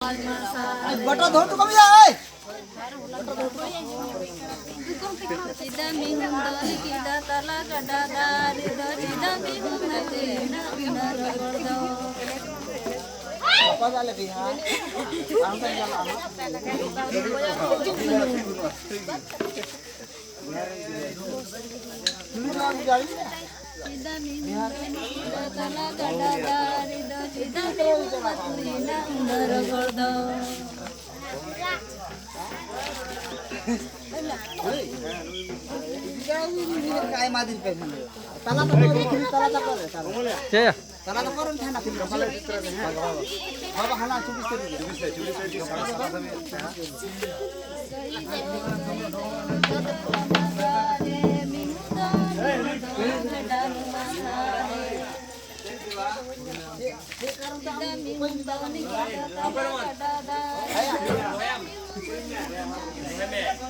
बटा धो तो कमी जाए Chedag Mihum dari Keda Tala Gada Gadel Chedag Mihum dari Keda apa जाले बिहार हम तो जाला Chedag Mihum dari Keda Tala Gada Gadel Chedag Mihum dari Keda काय मादिर पे तला तो करी तला तो करे तला तो करन थाना फिर बाबा हला 24 24